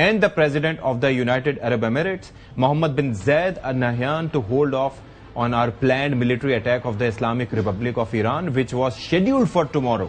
and the President of the United Arab Emirates, Mohammed bin Zayed Al Nahyan, to hold off on our planned military attack of the Islamic Republic of Iran, which was scheduled for tomorrow.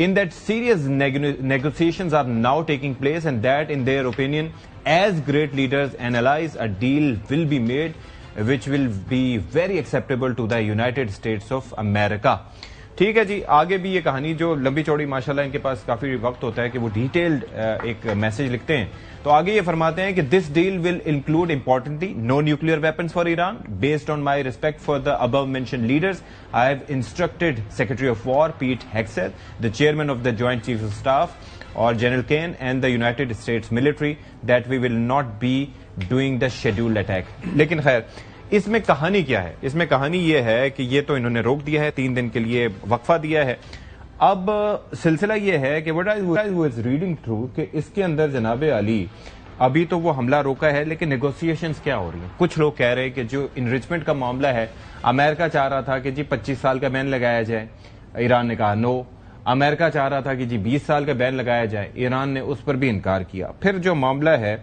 In that serious negotiations are now taking place, and that, in their opinion, as great leaders and allies, a deal will be made, which will be very acceptable to the United States of America. ٹھیک ہے جی، آگے بھی یہ کہانی جو لمبی چوڑی ماشاءاللہ ان کے پاس کافی وقت ہوتا ہے کہ وہ ڈیٹیلڈ ایک میسج لکھتے ہیں. تو آگے یہ فرماتے ہیں کہ this deal will include importantly no nuclear weapons for Iran. Based on my respect for the above mentioned leaders, I have instructed secretary of war Pete Hegseth, the chairman of the joint chief of staff, اور general Caine and the United States military that we will not be doing the scheduled attack. لیکن خیر, اس میں کہانی کیا ہے؟ اس میں کہانی یہ ہے کہ یہ تو انہوں نے روک دیا ہے, 3 دن کے لیے وقفہ دیا ہے. اب سلسلہ یہ ہے کہ what I was reading through کہ اس کے اندر جناب علی ابھی تو وہ حملہ روکا ہے, لیکن نیگوسیشنز کیا ہو رہی ہیں. کچھ لوگ کہہ رہے ہیں کہ جو انریچمنٹ کا معاملہ ہے, امریکہ چاہ رہا تھا کہ جی 25 سال کا بین لگایا جائے, ایران نے کہا نو. امریکہ چاہ رہا تھا کہ جی 20 سال کا بین لگایا جائے, ایران نے اس پر بھی انکار کیا. پھر جو معاملہ ہے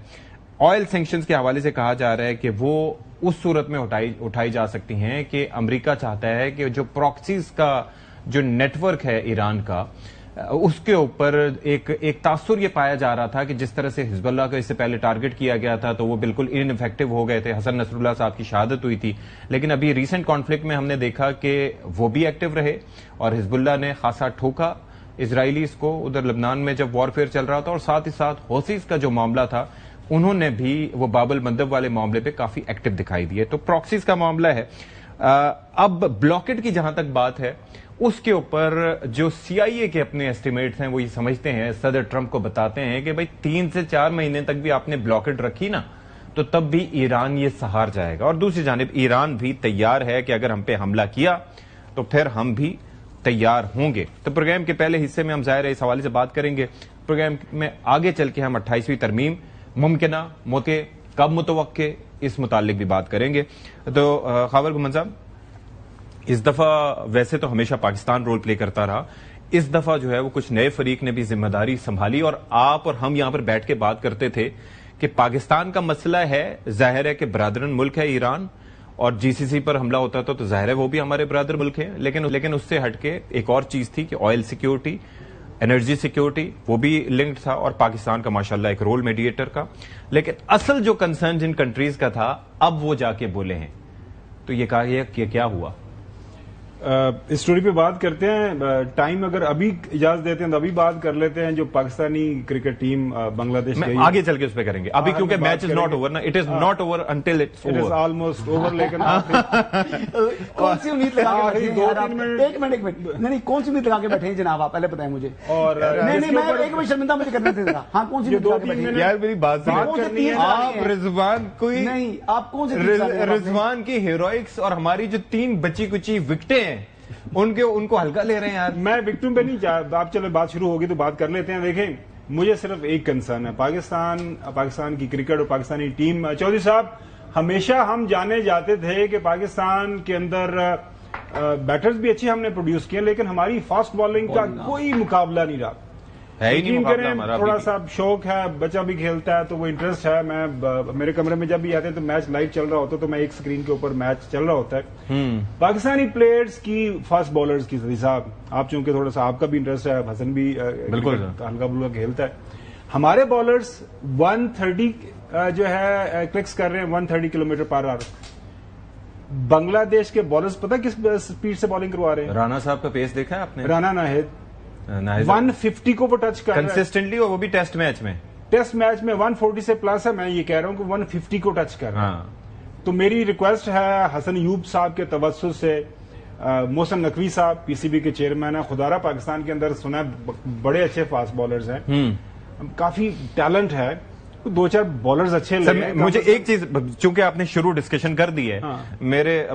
آئل سینکشنز کے حوالے سے کہا جا رہا ہے کہ وہ اس صورت میں اٹھائی جا سکتی ہیں کہ امریکہ چاہتا ہے کہ جو پراکسیز کا جو نیٹ ورک ہے ایران کا, اس کے اوپر ایک تاثر یہ پایا جا رہا تھا کہ جس طرح سے حزب اللہ کو اس سے پہلے ٹارگٹ کیا گیا تھا تو وہ بالکل ان افیکٹو ہو گئے تھے. حسن نصر اللہ صاحب کی شہادت ہوئی تھی, لیکن ابھی ریسنٹ کانفلکٹ میں ہم نے دیکھا کہ وہ بھی ایکٹیو رہے اور حزب اللہ نے خاصا ٹھوکا اسرائیلیز کو ادھر لبنان میں جب وارفیئر چل رہا تھا. اور ساتھ ہی ساتھ حوثیز کا جو معاملہ تھا, انہوں نے بھی وہ باب المندب والے معاملے پہ کافی ایکٹیو دکھائی دیے. تو پراکسیز کا معاملہ ہے. اب بلاکٹ کی جہاں تک بات ہے, اس کے اوپر جو سی آئی اے کے اپنے ایسٹیمیٹس ہیں وہ یہ سمجھتے ہیں, صدر ٹرمپ کو بتاتے ہیں کہ بھائی 3 سے 4 مہینے تک بھی آپ نے بلاکٹ رکھی نا, تو تب بھی ایران یہ سہار جائے گا. اور دوسری جانب ایران بھی تیار ہے کہ اگر ہم پہ حملہ کیا تو پھر ہم بھی تیار ہوں گے. تو پروگرام کے پہلے حصے میں ہم ظاہر ہے اس حوالے سے بات کریں گے. پروگرام میں آگے چل کے ہم 28ویں ترمیم ممکنہ موقع کب متوقع اس متعلق بھی بات کریں گے. تو خاور گمن صاحب, اس دفعہ ویسے تو ہمیشہ پاکستان رول پلے کرتا رہا, اس دفعہ جو ہے وہ کچھ نئے فریق نے بھی ذمہ داری سنبھالی. اور آپ اور ہم یہاں پر بیٹھ کے بات کرتے تھے کہ پاکستان کا مسئلہ ہے, ظاہر ہے کہ برادرن ملک ہے ایران, اور جی سی سی پر حملہ ہوتا تو ظاہر ہے وہ بھی ہمارے برادر ملک ہیں. لیکن اس سے ہٹ کے ایک اور چیز تھی کہ آئل سیکیورٹی, انرجی سیکیورٹی, وہ بھی لنکڈ تھا, اور پاکستان کا ماشاءاللہ ایک رول میڈیٹر کا. لیکن اصل جو کنسرن جن کنٹریز کا تھا, اب وہ جا کے بولے ہیں. تو یہ کہا گیا کہ کیا ہوا. اس سٹوری پہ بات کرتے ہیں. ٹائم اگر ابھی اجازت دیتے ہیں تو ابھی بات کر لیتے ہیں. جو پاکستانی کرکٹ ٹیم بنگلہ دیش گئی, آگے چل کے اس پہ کریں گے ابھی, کیونکہ میچ از ناٹ اوور نا, it is not over until it's over, it is almost over. لیکن کون سی امید لگا کے بیٹھے ہیں؟ ایک منٹ نہیں, کون سی امید لگا کے بیٹھے ہیں جناب, آپ پہلے بتائیں مجھے. اور نہیں میں ایک بار شرمندہ مجھے کرنا تھا. ہاں کون سی امید لگا کے بیٹھے ہیں یار, میری بات کرنی ہے. آپ رضوان کوئی نہیں, آپ کون سی رضوان کی ہیروئکس اور ہماری جو 3 بچی کچی وکٹیں ہیں ان کو ہلکا لے رہے ہیں یار. میں وکٹوں پہ نہیں, آپ چلو بات شروع ہوگی تو بات کر لیتے ہیں. دیکھیں, مجھے صرف ایک کنسرن ہے, پاکستان کی کرکٹ اور پاکستانی ٹیم. چودھری صاحب, ہمیشہ ہم جانے جاتے تھے کہ پاکستان کے اندر بیٹرز بھی اچھے ہم نے پروڈیوس کیے, لیکن ہماری فاسٹ بالنگ کا کوئی مقابلہ نہیں رہا. تھوڑا سا شوق ہے, بچہ بھی کھیلتا ہے تو وہ انٹرسٹ ہے. میں میرے کمرے میں جب بھی آتے ہیں تو میچ لائیو چل رہا ہوتا ہے, تو میں ایک سکرین کے اوپر میچ چل رہا ہوتا ہے. پاکستانی پلیئرز کی, فاسٹ بالرز کی, صدی صاحب آپ چونکہ تھوڑا سا آپ کا بھی انٹرسٹ ہے, حسن بھی بالکل ہلکا بلکا کھیلتا ہے. ہمارے بالرز 130 جو ہے کلکس کر رہے ہیں, 130 کلومیٹر پر آور. بنگلہ دیش کے بالرز پتہ کس سپیڈ سے بالنگ کروا رہے ہیں؟ رانا صاحب کا پیس دیکھا ہے آپ نے؟ رانا ناہید 150 کو وہ ٹچ کر رہا ہے کنسسٹنٹلی، اور وہ بھی ٹیسٹ میچ میں. ٹیسٹ میچ میں 140 سے پلس ہے. میں یہ کہہ رہا ہوں کہ 150 کو ٹچ کر رہا ہے. تو میری ریکویسٹ ہے حسن ایوب صاحب کے توسط سے، محسن نقوی صاحب پی سی بی کے چیئرمین ہیں، خدا را پاکستان کے اندر سنا ہے بڑے اچھے فاسٹ بالرز ہیں، کافی ٹیلنٹ ہے، 2-4 بالرز اچھے لگے. مجھے ایک چیز، چونکہ آپ نے شروع ڈسکشن کر دی ہے،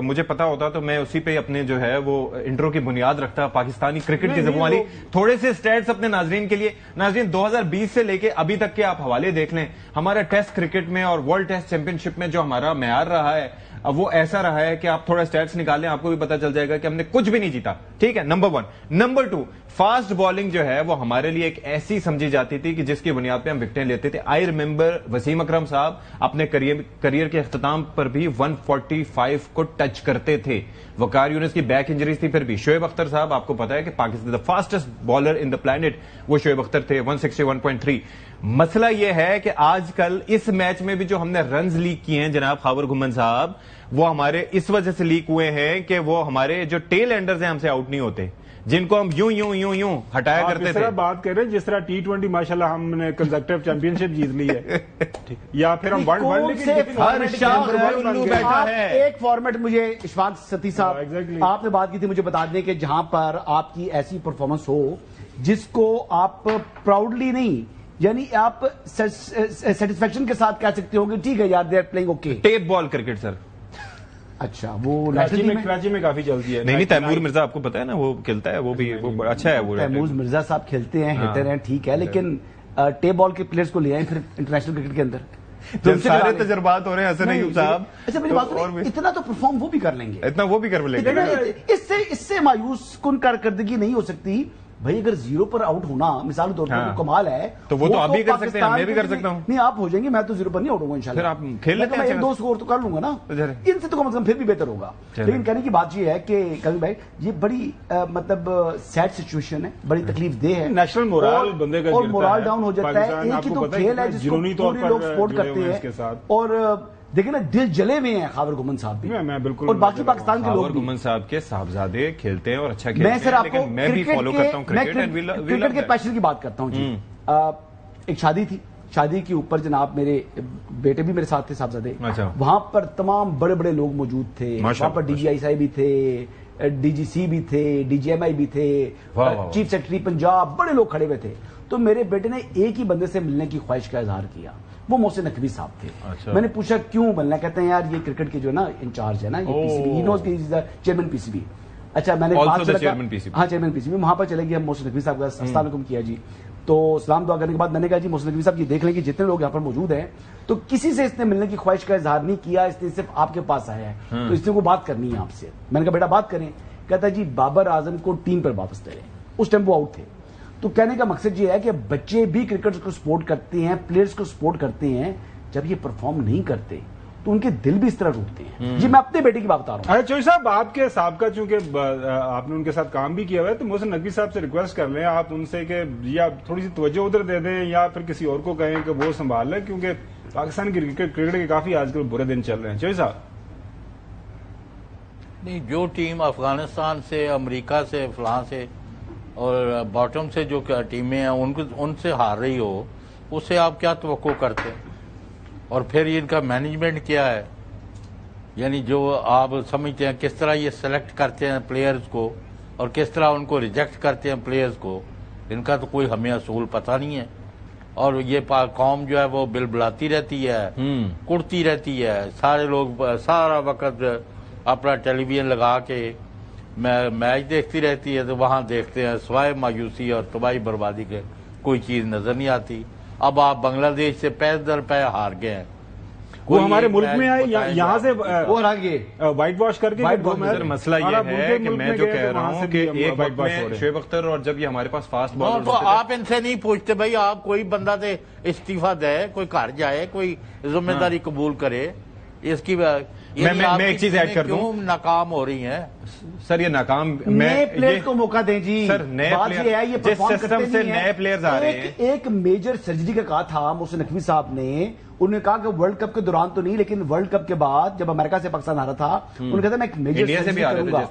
مجھے پتا ہوتا تو میں اسی پہ اپنے جو ہے وہ انٹرو کی بنیاد رکھتا. پاکستانی کرکٹ کی زبان والی تھوڑے سے سٹیٹس اپنے ناظرین کے لیے. ناظرین 2020 سے لے کے ابھی تک کے آپ حوالے دیکھ لیں، ہمارا ٹیسٹ کرکٹ میں اور ورلڈ ٹیسٹ چیمپئن شپ میں جو ہمارا معیار رہا ہے وہ ایسا رہا ہے کہ آپ تھوڑا سٹیٹس نکال لیں، آپ کو بھی پتا چل جائے گا کہ ہم نے کچھ بھی نہیں جیتا. ٹھیک ہے، نمبر 1. نمبر 2، فاسٹ بالنگ جو ہے وہ ہمارے لیے ایک ایسی سمجھی جاتی تھی کہ جس کی بنیاد پہ ہم وکٹیں لیتے تھے. آئی ریمبر وسیم اکرم صاحب اپنے کریئر کے اختتام پر بھی 145 کو ٹچ کرتے تھے. وقار یونس کی بیک انجریز تھی پھر بھی. شعیب اختر صاحب آپ کو پتا ہے کہ Pakistan the fastest bowler in the planet وہ شعیب اختر تھے، 161.3. مسئلہ یہ ہے کہ آج کل اس میچ میں بھی جو ہم نے رنز لیک کیے ہیں جناب خاور گھمن صاحب، وہ ہمارے اس وجہ سے لیک ہوئے ہیں کہ وہ ہمارے جو ٹیل اینڈرز ہیں ہم سے آؤٹ نہیں ہوتے، جن کو ہم یوں ہٹایا کرتے تھے. اس طرح بات کر رہے ہیں جس طرح T20 ماشاءاللہ ہم نے کنزیکٹیو چیمپئن شپ جیت لی ہے، یا پھر ہم ایک فارمیٹ. مجھے اشفاق ستی صاحب آپ نے بات کی تھی، مجھے بتا دیں کہ جہاں پر آپ کی ایسی پرفارمنس ہو جس کو آپ پراؤڈلی نہیں، یعنی آپ سیٹسفیکشن کے ساتھ کہہ سکتے ہو کہ ٹھیک ہے یار they are playing okay. Tape ball cricket sir. اچھا، وہ کراچی میں کافی چلتی ہے. نہیں، تیمور مرزا آپ کو پتا ہے نا، وہ کھیلتا ہے، وہ بھی وہ اچھا ہے. وہ تیمور مرزا صاحب کھیلتے ہیں، ہٹر ہیں، ٹھیک ہے، لیکن ٹیپ بال کے پلیئرز کو لے آئیں پھر انٹرنیشنل کرکٹ کے اندر. سارے تجربات ہو رہے ہیں حسن ایوب صاحب. اچھا میری بات سنیں، اتنا تو پرفارم وہ بھی کر لیں گے، اتنا وہ بھی کر لیں گے. اس سے مایوس کن کارکردگی نہیں ہو سکتی. بھائی اگر 0 پر آؤٹ ہونا مثال کے طور پر کمال ہے تو وہ تو آپ بھی کر سکتے ہیں، میں بھی کر سکتا ہوں. نہیں آپ ہو جائیں گے، میں تو 0 پر نہیں آؤٹ ہوں گا انشاءاللہ. پھر آپ کھیل لیتے ہیں، 1-2 سکور تو کر لوں گا نا، ان سے تو کم از کم پھر بھی بہتر ہوگا. لیکن کہنے کی بات یہ ہے کہ کبھی بھائی یہ بڑی مطلب سیڈ سچویشن ہے، بڑی تکلیف دہ ہے. نیشنل مورال بندے کا اور مورال ڈاؤن ہو جاتا ہے. ایک ہی تو کھیل ہے جس کو پورے لوگ سپورٹ کرتے ہیں، اور دیکھیں نا دل جلے ہوئے ہیں خاور گھمن صاحب بھی، اور باقی پاکستان کے لوگ. خاور گھمن صاحب کے صاحبزادے کھیلتے ہیں اور اچھا کھیلتے ہیں. میں سر آپ کو میں بھی فالو کرتا ہوں کرکٹ کے پیشن کی بات کرتا ہوں. جی ایک شادی تھی، شادی کے اوپر جناب میرے بیٹے بھی میرے ساتھ تھے صاحبزادے. وہاں پر تمام بڑے بڑے لوگ موجود تھے. وہاں پر DGI بھی تھے، DGC بھی تھے، DGMI بھی تھے، چیف سیکرٹری پنجاب، بڑے لوگ کھڑے ہوئے تھے. تو میرے بیٹے نے ایک ہی بندے سے ملنے کی خواہش کا اظہار کیا، وہ محسن نقوی صاحب تھے. میں نے پوچھا کیوں ملنا؟ کہتے ہیں یار یہ کرکٹ کے جو نا انچارج ہے نا، یہ PCB چیئرمین PCB. اچھا میں نے ہاں چیئرمین PCB، وہاں پر چلے گئے ہم محسن نقوی صاحب کا السلام علیکم کیا جی. تو سلام دعا کرنے کے بعد میں نے کہا جی محسن نقوی صاحب یہ دیکھ لیں کہ جتنے لوگ یہاں پر موجود ہیں تو کسی سے اس نے ملنے کی خواہش کا اظہار نہیں کیا، اس نے صرف آپ کے پاس آیا ہے، تو اس نے کو بات کرنی ہے آپ سے. میں نے کہا بیٹا بات کریں. کہتا ہے جی بابر اعظم کو ٹیم پر واپس لے لیں. اس ٹائم وہ آؤٹ تھے. تو کہنے کا مقصد یہ ہے کہ بچے بھی کرکٹ کو سپورٹ کرتے ہیں، پلیئرز کو سپورٹ کرتے ہیں. جب یہ پرفارم نہیں کرتے تو ان کے دل بھی اس طرح ٹوٹتے ہیں. جی میں اپنے بیٹے کی بات بتا رہا ہوں. چوہی صاحب آپ کے سابقہ چونکہ آپ نے ان کے ساتھ کام بھی کیا ہوا ہے، تو محسن نقوی صاحب سے ریکویسٹ کر لیں آپ ان سے کہ یا تھوڑی سی توجہ ادھر دے دیں یا پھر کسی اور کو کہیں کہ وہ سنبھال لیں، کیونکہ پاکستان کی کرکٹ کے کافی آج کل برے دن چل رہے ہیں. چوہی صاحب نہیں، جو ٹیم افغانستان سے، امریکہ سے، فلاں سے اور باٹم سے جو ٹیمیں ہیں ان سے ہار رہی ہو، اس سے آپ کیا توقع کرتے ہیں؟ اور پھر ان کا مینجمنٹ کیا ہے؟ یعنی جو آپ سمجھتے ہیں کس طرح یہ سلیکٹ کرتے ہیں پلیئرز کو اور کس طرح ان کو ریجیکٹ کرتے ہیں پلیئرز کو، ان کا تو کوئی ہمیں اصول پتہ نہیں ہے. اور یہ قوم جو ہے وہ بل بلاتی رہتی ہے، کڑتی رہتی ہے. سارے لوگ سارا وقت اپنا ٹیلی ویژن لگا کے میچ دیکھتی رہتی ہے، تو وہاں دیکھتے ہیں سوائے مایوسی اور تباہی بربادی کے کوئی چیز نظر نہیں آتی. اب آپ بنگلہ دیش سے پے در پے ہار گئے ہیں. وہ ہمارے ملک میں آئے، یہاں سے وہ وائٹ واش کر کے. مسئلہ یہ ہے کہ میں جو کہہ رہا ہوں کہ ایک وقت میں شعیب اختر اور جب یہ ہمارے پاس فاسٹ بالر تو آپ ان سے نہیں پوچھتے بھائی آپ کوئی بندہ دے استعفیٰ دے، کوئی گھر جائے، کوئی ذمہ داری قبول کرے. اس کی میں ایک چیز ایڈ کر دوں, کیوں ناکام ہو رہی ہیں سر؟ یہ ناکام نئے پلیئر کو موقع دیں جی سر, نئے پلیئر جس سسٹم سے نئے پلیئرز آ رہے ہیں. ایک میجر سرجری کا کہا تھا محسن نقوی صاحب نے, انہوں نے کہا کہ ورلڈ کپ کے دوران تو نہیں لیکن ورلڈ کپ کے بعد جب امریکہ سے پاکستان آ رہا تھا انہوں نے کہا تھا میں ایک میجر سرجری کروں گا.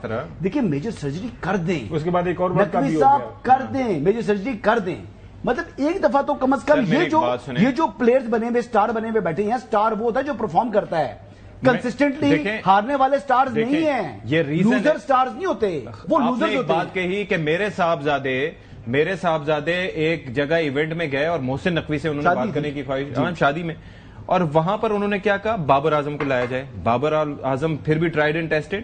دیکھیں میجر سرجری کر دیں, اس کے بعد ایک اور نقوی صاحب کر دیں, میجر سرجری کر دیں. مطلب ایک دفعہ تو کم از کم یہ جو پلیئرز بنے ہوئے سٹار بنے ہوئے بیٹھے ہیں, سٹار وہ ہوتا ہے جو پرفارم کرتا ہے کنسسٹنٹلی. ہارنے والے سٹارز نہیں ہیں, یہ لوزر سٹارز نہیں ہوتے, وہ لوزرز ہوتے ہیں. بات کہی کہ میرے صاحبزادے ایک جگہ ایونٹ میں گئے اور محسن نقوی سے انہوں نے بات کرنے کی خواہش, شادی میں, اور وہاں پر انہوں نے کیا کہا, بابر اعظم کو لایا جائے. بابر اعظم پھر بھی ٹرائیڈ اینڈ ٹیسٹڈ.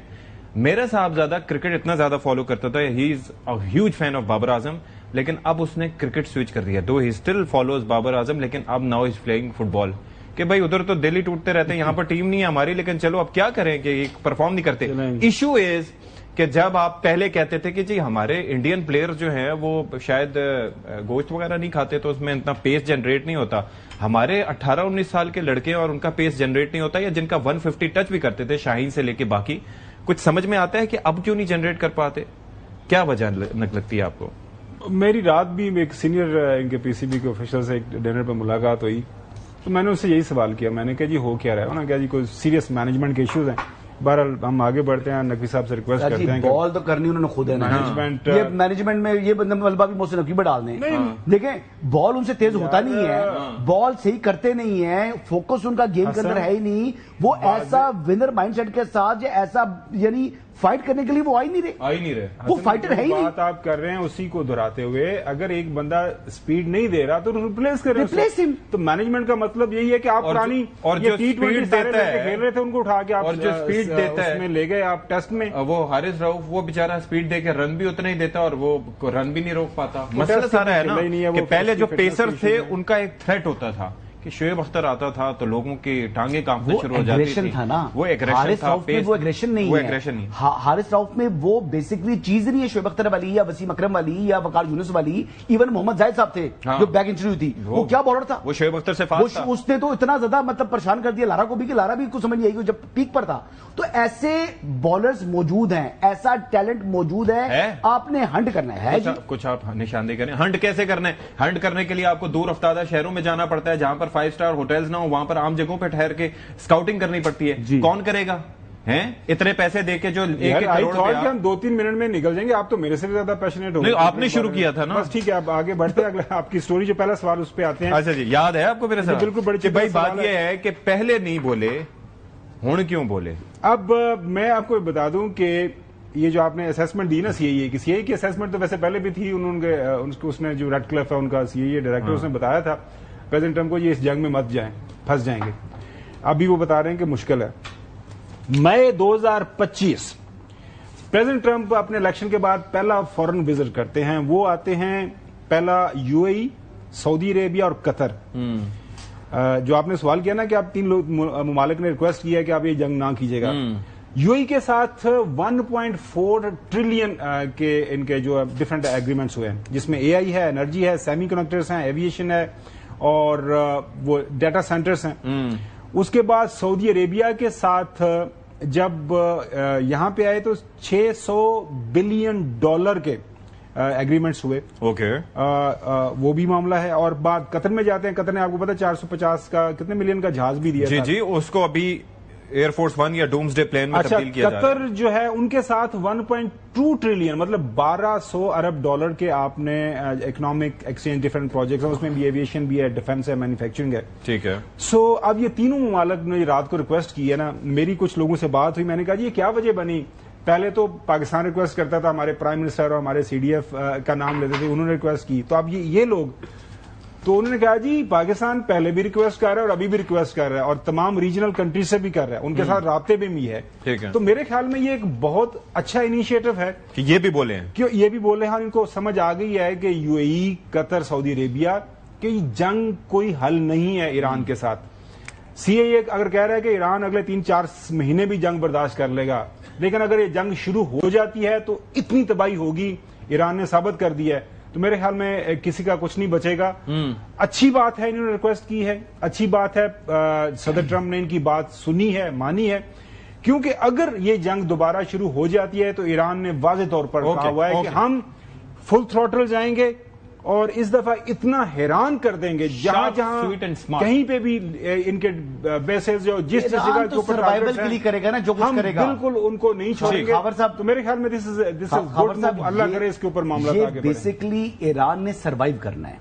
میرا صاحبزادہ کرکٹ اتنا زیادہ فالو کرتا تھا, he is a huge fan of Babar Azam, لیکن اب اس نے کرکٹ سوئچ کر دیا. Though he still follows Babar Azam, لیکن اب now is playing football. کہ بھائی ادھر تو دل ہی ٹوٹتے رہتے ہیں, یہاں پر ٹیم نہیں ہے ہماری, لیکن چلو اب کیا کریں کہ پرفارم نہیں کرتے. ایشو از کہ جب آپ پہلے کہتے تھے کہ جی ہمارے انڈین پلیئر جو ہیں وہ شاید گوشت وغیرہ نہیں کھاتے تو اس میں اتنا پیس جنریٹ نہیں ہوتا, ہمارے 18-19 سال کے لڑکے اور ان کا پیس جنریٹ نہیں ہوتا, یا جن کا 150 ٹچ بھی کرتے تھے شاہین سے لے کے باقی, کچھ سمجھ میں آتا ہے کہ اب کیوں نہیں جنریٹ کر پاتے؟ کیا وجہ لگتی ہے آپ کو؟ میری رات بھی ایک سینئر ان کے پی سی بی کے آفیشل سے ایک ڈنر پہ ملاقات ہوئی, تو میں نے اس سے یہی سوال کیا, میں نے کہا جی ہو کیا رہا ہے, انہوں نے کہا جی کوئی سیریس مینجمنٹ کے ایشوز ہیں. بہرحال ہم آگے بڑھتے ہیں, نقوی صاحب سے ریکویسٹ کرتے ہیں بال تو کرنی انہوں نے خود ہے, مینجمنٹ میں یہ ملبہ بھی محسن نقوی پہ ڈال دیں. دیکھیں بال ان سے تیز ہوتا نہیں ہے, بال صحیح کرتے نہیں ہیں, فوکس ان کا گیم کے اندر ہے ہی نہیں, وہ ایسا ونر مائنڈ سیٹ کے ساتھ ایسا یعنی فائٹ کرنے کے لیے وہ آ ہی نہیں رہے, وہ فائٹر ہے ہی نہیں. بات آپ کر رہے ہیں اسی کو دہراتے ہوئے, اگر ایک بندہ سپیڈ نہیں دے رہا تو ریپلیس کریں. تو مینجمنٹ کا مطلب یہی ہے کہ آپ پرانی اور جو سپیڈ دیتا ہے کھیل رہے تھے ان کو اٹھا کے آپ جو سپیڈ دیتا ہے اس میں لے گئے آپ ٹیسٹ میں. وہ حارث رؤف وہ بیچارہ سپیڈ دے کے رن بھی اتنا ہی دیتا اور وہ رن بھی نہیں روک پاتا. مسئلہ سارا ہے نا کہ پہلے جو پیسر تھے ان کا ایک تھریٹ ہوتا تھا کہ شعیب اختر آتا تھا تو لوگوں کی ٹانگیں کانپنا شروع ہو جاتی تھی. وہ ایگریشن تھا, وہ ایگریشن نہیں ہے. حارث رؤف میں وہ بیسکلی چیز نہیں ہے شعیب اختر والی یا وسیم اکرم والی یا وقار یونس والی. ایون محمد زاہد صاحب تھے جو بیک انجری ہوئی تھی, وہ کیا بالر تھا, وہ شعیب اختر سے فاسٹ تھا. اس نے تو اتنا زیادہ مطلب پریشان کر دیا لارا کو بھی کہ لارا بھی کچھ سمجھ نہیں آئی جب پیک پر تھا. تو ایسے بالرز موجود ہیں, ایسا ٹیلنٹ موجود ہے, آپ نے ہنٹ کرنا ہے. کچھ آپ نشاندہی کریں, ہنٹ کیسے کرنا ہے؟ ہنٹ کرنے کے لیے آپ کو دور افتادہ شہروں میں جانا پڑتا ہے جہاں پر 5 اسٹار ہوٹلز نہ ہو, وہاں پر عام جگہوں پہ ٹھہر کے اسکاؤٹنگ کرنی پڑتی ہے. کون کرے گا اتنے پیسے دے کے جو 1 کروڑ کہ ہم 2-3 منٹ میں نکل جائیں گے. آپ تو میرے سے بھی زیادہ پیشنیٹ ہو گئے, آپ نے شروع کیا تھا نا. بس ٹھیک ہے, آپ آگے بڑھتے ہیں, آپ کی سٹوری جو پہلا سوال اس پہ آتے ہیں. اچھا جی, یاد ہے آپ کو میرے ساتھ؟ بالکل بڑی بھائی بات یہ ہے کہ پہلے نہیں بولے, ہوں کیوں بولے؟ اب میں آپ کو بتا دوں کہ یہ جو آپ نے اسیسمنٹ دی نا سی اے کی, سی اے کی اسیسمنٹ تو ویسے پہلے بھی تھی. اس نے جو ریڈ کلف ہے ان کا سی اے ڈائریکٹر, اس نے بتایا تھا پریزیڈنٹ ٹرمپ کو یہ اس جنگ میں مت جائیں, پھنس جائیں گے. ابھی وہ بتا رہے ہیں کہ مشکل ہے. مئی 2025 پریزیڈنٹ ٹرمپ اپنے الیکشن کے بعد پہلا فورن وزٹ کرتے ہیں. وہ آتے ہیں پہلا یو اے ای, سعودی عربیہ اور قطر. جو آپ نے سوال کیا نا کہ آپ 3 ممالک نے ریکویسٹ کیا ہے کہ آپ یہ جنگ نہ کیجیے گا. یو اے ای کے ساتھ 1.4 ٹریلین کے ان کے جو ڈفرنٹ ایگریمنٹس ہوئے ہیں, جس میں اے آئی ہے, انرجی ہے, سیمی کنڈکٹرز ہیں, ایویشن ہے اور وہ ڈیٹا سینٹرز ہیں. اس کے بعد سعودی عربیہ کے ساتھ جب یہاں پہ آئے تو $600 بلین کے ایگریمنٹس ہوئے. اوکے, وہ بھی معاملہ ہے. اور بعد قطر میں جاتے ہیں. قطر نے آپ کو پتا 450 کا کتنے ملین کا جہاز بھی دیا. جی اس کو ابھی ایئر فورس 1 یا ڈومز ڈے پلین میں تبدیل کیا جا رہا ہے. قطر جو ہے ان کے ساتھ 1.2 ٹریلین مطلب $1200 ارب کے آپ نے اکنامک ایکسچینج ڈفرنٹ پروجیکٹس ہیں. اس میں بھی ایویشن بھی ہے, ڈیفنس ہے, مینوفیکچرنگ ہے. ٹھیک ہے. سو اب یہ تینوں ممالک نے رات کو ریکویسٹ کی ہے نا. میری کچھ لوگوں سے بات ہوئی, میں نے کہا جی یہ کیا وجہ بنی. پہلے تو پاکستان ریکویسٹ کرتا تھا, ہمارے پرائم منسٹر اور ہمارے سی ڈی ایف کا نام لیتے تھے, انہوں نے ریکویسٹ کی. تو اب یہ لوگ, تو انہوں نے کہا جی پاکستان پہلے بھی ریکویسٹ کر رہا ہے اور ابھی بھی ریکویسٹ کر رہا ہے اور تمام ریجنل کنٹریز سے بھی کر رہا ہے, ان کے ساتھ رابطے میں بھی ہے. تو میرے خیال میں یہ ایک بہت اچھا انیشیٹو ہے کہ یہ بھی بولے ہیں, کہ یہ بھی بولے ہیں. ان کو سمجھ آ گئی ہے کہ یو اے ای, قطر, سعودی عربیہ کہ جنگ کوئی حل نہیں ہے ایران کے ساتھ. سی اے اگر کہہ رہا ہے کہ ایران اگلے 3-4 مہینے بھی جنگ برداشت کر لے گا, لیکن اگر یہ جنگ شروع ہو جاتی ہے تو اتنی تباہی ہوگی, ایران نے ثابت کر دیا ہے. تو میرے خیال میں کسی کا کچھ نہیں بچے گا. اچھی بات ہے انہوں نے ریکویسٹ کی ہے, اچھی بات ہے صدر ٹرمپ نے ان کی بات سنی ہے, مانی ہے, کیونکہ اگر یہ جنگ دوبارہ شروع ہو جاتی ہے تو ایران نے واضح طور پر کہا ہوا ہے کہ ہم فل تھروٹل جائیں گے اور اس دفعہ اتنا حیران کر دیں گے جہاں جہاں کہیں پہ بھی ان کے بیسز جو جس جگہ کے اوپر سروائیول کے لیے کرے گا نا جو کچھ کرے گا, بالکل ان کو نہیں چھوڑیں گے. خاور صاحب تو میرے خیال میں دس از گڈ, اللہ کرے اس کے اوپر معاملات آگے بڑھیں. بیسیکلی ایران نے سروائیو کرنا ہے,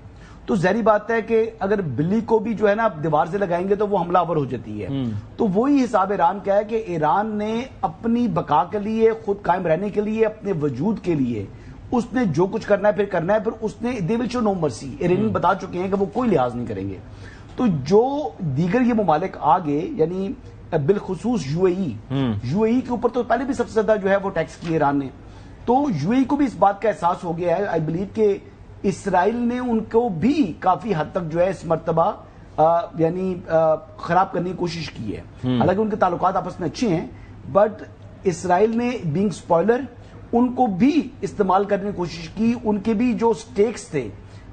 تو ظاہری بات ہے کہ اگر بلی کو بھی جو ہے نا دیوار سے لگائیں گے تو وہ حملہ آور ہو جاتی ہے. تو وہی حساب ایران کا ہے کہ ایران نے اپنی بقا کے لیے, خود قائم رہنے کے لیے, اپنے وجود کے لیے اس نے جو کچھ کرنا ہے پھر کرنا ہے. پھر اس نے دے ول شو نو مرسی, ایرانی بتا چکے ہیں کہ وہ کوئی لحاظ نہیں کریں گے. تو جو دیگر یہ ممالک آگے, یعنی بالخصوص یو اے ای کے اوپر تو پہلے بھی سب سے زیادہ جو ہے وہ ٹیکس کی ایران نے, تو یو اے ای کو بھی اس بات کا احساس ہو گیا ہے. آئی بلیو کہ اسرائیل نے ان کو بھی کافی حد تک جو ہے اس مرتبہ یعنی خراب کرنے کی کوشش کی ہے. حالانکہ ان کے تعلقات آپس میں اچھے ہیں, بٹ اسرائیل نے بینگ اسپوائلر ان کو بھی استعمال کرنے کی کوشش کی. ان کے بھی جو سٹیکس تھے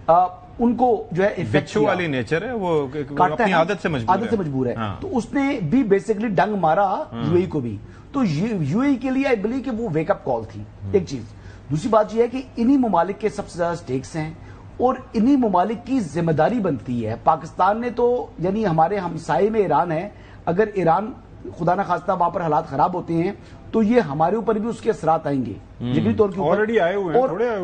ان کو جو ہے بچھو والی نیچر ہے, وہ اپنی عادت سے مجبور ہے. تو اس نے بھی بیسیکلی ڈنگ مارا یو اے ای کو بھی. تو یو اے ای کے لیے آئی بلیو کہ وہ ویک اپ کال تھی, ایک چیز. دوسری بات یہ ہے کہ انہی ممالک کے سب سے زیادہ سٹیکس ہیں اور انہی ممالک کی ذمہ داری بنتی ہے. پاکستان نے تو یعنی ہمارے ہمسائے میں ایران ہے, اگر ایران خدا نہ خواستہ وہاں پر حالات خراب ہوتے ہیں تو یہ ہمارے اوپر بھی اس کے اثرات آئیں گے جبری طور کے.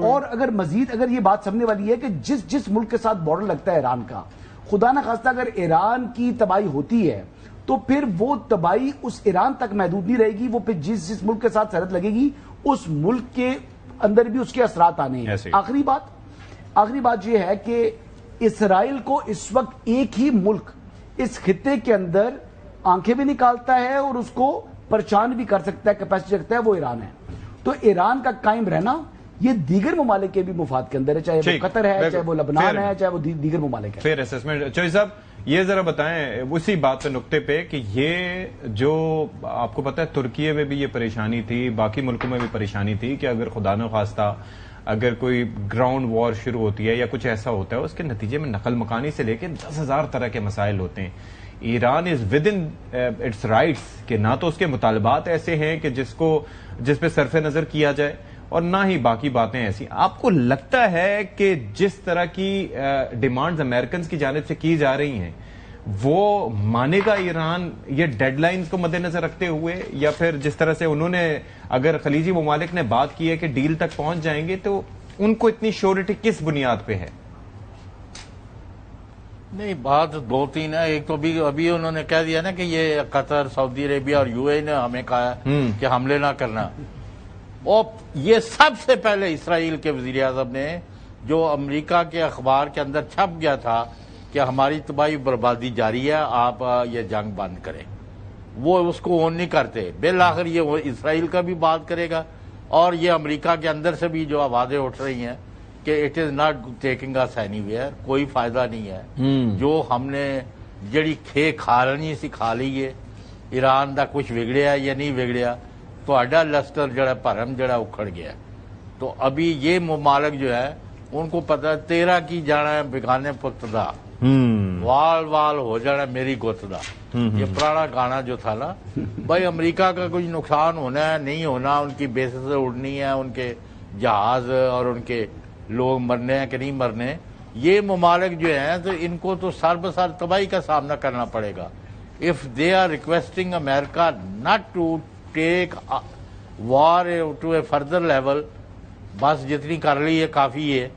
اور اگر مزید اگر یہ بات سمجھنے والی ہے کہ جس ملک کے ساتھ بارڈر لگتا ہے ایران کا, خدا نہ خواستہ اگر ایران کی تباہی ہوتی ہے تو پھر وہ تباہی اس ایران تک محدود نہیں رہے گی, وہ پھر جس ملک کے ساتھ سرحد لگے گی اس ملک کے اندر بھی اس کے اثرات آنے ہیں. آخری بات یہ ہے کہ اسرائیل کو اس وقت ایک ہی ملک اس خطے کے اندر آنکھیں بھی نکالتا ہے اور اس کو پریشان بھی کر سکتا ہے, کیپیسٹی رکھتا ہے, وہ ایران ہے. تو ایران کا قائم رہنا یہ دیگر ممالک کے بھی مفاد کے اندر ہے, چاہے وہ قطر ہے, چاہے وہ لبنان ہے, چاہے وہ دیگر ممالک ہے. فیر اسسمنٹ. چوہدری صاحب یہ ذرا بتائیں اسی بات پہ نقطے پہ کہ یہ جو آپ کو پتا ہے ترکیے میں بھی یہ پریشانی تھی, باقی ملکوں میں بھی پریشانی تھی کہ اگر خدا نہ خواستہ اگر کوئی گراؤنڈ وار شروع ہوتی ہے یا کچھ ایسا ہوتا ہے اس کے نتیجے میں نقل مکانی سے لے کے 10,000 طرح کے مسائل ہوتے ہیں. Iran is with in its rights کہ نہ تو اس کے مطالبات ایسے ہیں کہ جس پہ صرف نظر کیا جائے اور نہ ہی باقی باتیں ایسی. آپ کو لگتا ہے کہ جس طرح کی ڈیمانڈز امریکنز کی جانب سے کی جا رہی ہیں وہ مانے گا ایران یہ ڈیڈ لائنز کو مد نظر رکھتے ہوئے, یا پھر جس طرح سے انہوں نے اگر خلیجی ممالک نے بات کی ہے کہ ڈیل تک پہنچ جائیں گے تو ان کو اتنی شیورٹی کس بنیاد پہ ہے؟ نہیں, بات دو تین ہے. ایک تو ابھی انہوں نے کہہ دیا نا کہ یہ قطر, سعودی عربیہ اور یو اے نے ہمیں کہا کہ حملے نہ کرنا. اور یہ سب سے پہلے اسرائیل کے وزیر اعظم نے, جو امریکہ کے اخبار کے اندر چھپ گیا تھا کہ ہماری تباہی بربادی جاری ہے, آپ یہ جنگ بند کریں, وہ اس کو اون نہیں کرتے. بالآخر یہ اسرائیل کا بھی بات کرے گا اور یہ امریکہ کے اندر سے بھی جو آوازیں اٹھ رہی ہیں کہ it is not taking us anywhere, کوئی فائدہ نہیں ہے. جو ہم نے جڑی کھا لینی سی کھا لیے, ایران دا کچھ بگڑیا یا نہیں بگڑیا, تو اڈا لسٹر جڑا پرم جڑا اکھڑ گیا. تو ابھی یہ ممالک جو ہے ان کو پتہ 13 کی جانا ہے بگانے پتدا, وال ہو جانا میری گوتدا. یہ پرانا گانا جو تھا نا بھائی, امریکہ کا کچھ نقصان ہونا ہے نہیں ہونا, ان کی بیسز اڑنی ہے, ان کے جہاز اور ان کے لوگ مرنے ہیں کہ نہیں مرنے. یہ ممالک جو ہیں تو ان کو تو سال بسال تباہی کا سامنا کرنا پڑے گا. If they are requesting America not to take war to a further level, بس جتنی کر لی ہے کافی ہے.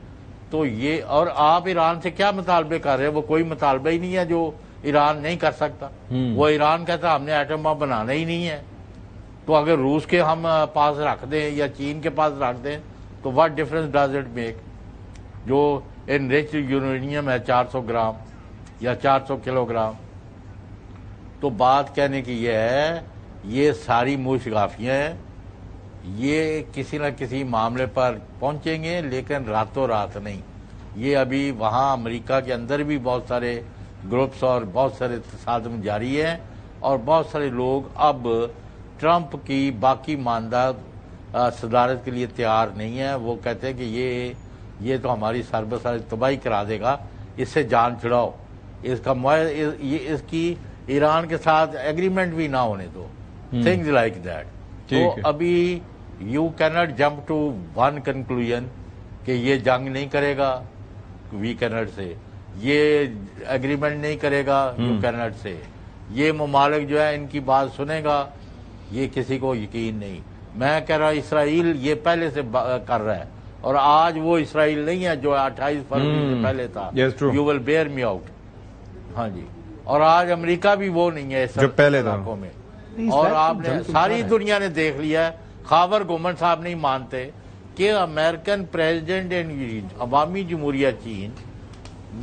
تو یہ, اور آپ ایران سے کیا مطالبے کر رہے ہیں؟ وہ کوئی مطالبہ ہی نہیں ہے جو ایران نہیں کر سکتا. وہ ایران کہتا ہم نے ایٹم بم بنانا ہی نہیں ہے. تو اگر روس کے ہم پاس رکھ دیں یا چین کے پاس رکھ دیں تو what difference does it make? جو انریچڈ یورینیم ہے 400 گرام یا 400 کلو گرام. تو بات کہنے کی یہ ہے, یہ ساری موشگافیاں ہیں, یہ کسی نہ کسی معاملے پر پہنچیں گے لیکن راتوں رات نہیں. یہ ابھی وہاں امریکہ کے اندر بھی بہت سارے گروپس اور بہت سارے تصادم جاری ہیں, اور بہت سارے لوگ اب ٹرمپ کی باقی ماندہ صدارت کے لیے تیار نہیں ہے. وہ کہتے ہیں کہ یہ یہ تو ہماری سر بسر تباہی کرا دے گا، اس سے جان چھڑاؤ، اس کی ایران کے ساتھ ایگریمنٹ بھی نہ ہونے دو، تھنگز لائک دیٹ. تو ابھی you can not jump to one conclusion کہ یہ جنگ نہیں کرے گا، وی کین ناٹ سے یہ ایگریمنٹ نہیں کرے گا، یو کین ناٹ سے یہ ممالک جو ہے ان کی بات سنے گا، یہ کسی کو یقین نہیں. میں کہہ رہا اسرائیل یہ پہلے سے کر رہا ہے، اور آج وہ اسرائیل نہیں ہے جو 28 فروری سے پہلے تھا. You will bear me out. ہاں جی. اور آج امریکہ بھی وہ نہیں ہے جو پہلے علاقوں میں. اور آپ نے ساری دنیا نے دیکھ لیا ہے، خاور گومن صاحب نہیں مانتے کہ امریکن پریزیڈنٹ عوامی جمہوریہ چین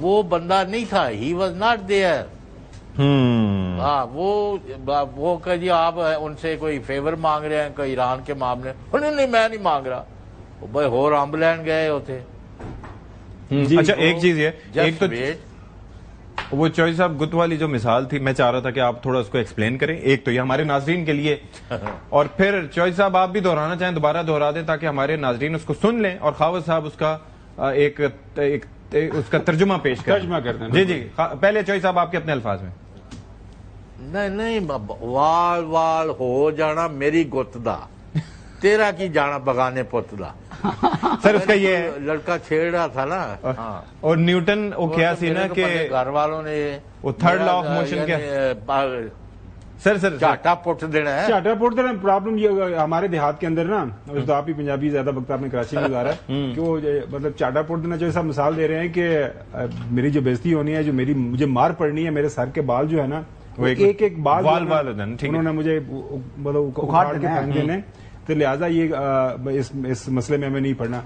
وہ بندہ نہیں تھا. He was not there. ہاں وہ کہ جی آپ ان سے کوئی فیور مانگ رہے ہیں کوئی ایران کے معاملے، نہیں میں نہیں مانگ رہا. بھائی ہو رامب لینڈ گئے ہوتے. اچھا ایک چیز یہ ایک تو وہ چوہدری صاحب گت والی جو مثال تھی، میں چاہ رہا تھا کہ آپ تھوڑا اس کو ایکسپلین کریں. ایک تو یہ ہمارے ناظرین کے لیے، اور پھر چوہدری صاحب آپ بھی دہرانا چاہیں دوبارہ دہرا دیں تاکہ ہمارے ناظرین اس کو سن لیں، اور خاور صاحب اس کا اس کا ترجمہ پیش کریں. ترجمہ کر دیں. جی پہلے چوہدری صاحب آپ کے اپنے الفاظ میں. نہیں وال وال ہو جانا میری گت دا، تیرا کی جانا بگانے پت دا. سر اس کا یہ لڑکا چھیڑ رہا تھا نا. اور نیوٹن وہ کیا سی نا کہ گھر والوں نے وہ تھرڈ لا آف موشن کیا سر چاٹا پٹ دینا ہے. چاٹا پٹ دینا. پرابلم یہ ہمارے دیہات کے اندر نا، تو آپ ہی پنجابی زیادہ وقت آپ نے کراچی میں گزارا ہے کہ وہ مطلب چاٹا پٹ دینا. جو ایسا مثال دے رہے ہیں کہ میری جو بےزتی ہونی ہے، جو مجھے مار پڑنی ہے، میرے سر کے بال جو ہے نا ایک ایک بال انہوں نے مجھے مطلب اکھاڑ کے پھینک دینے. تو لہٰذا یہ اس مسئلے میں ہمیں نہیں پڑھنا.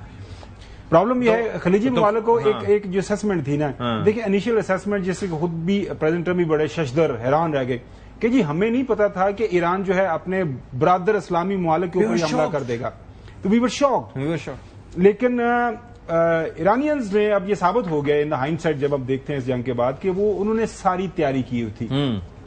پرابلم یہ ہے خلیجی ممالک کو ایک جو اسیسمنٹ تھی نا، دیکھیں انیشیل اسیسمنٹ جس سے خود بھی پریزیڈنٹ ٹرمپ بھی بڑے ششدر حیران رہ گئے کہ جی ہمیں نہیں پتا تھا کہ ایران جو ہے اپنے برادر اسلامی ممالک کے اوپر حملہ کر دے گا. تو وی ور شاکڈ. لیکن ایرانینز نے اب یہ ثابت ہو گیا ان دا ہائنڈ سائٹ جب اب دیکھتے ہیں اس جنگ کے بعد کہ وہ انہوں نے ساری تیاری کی ہوئی تھی،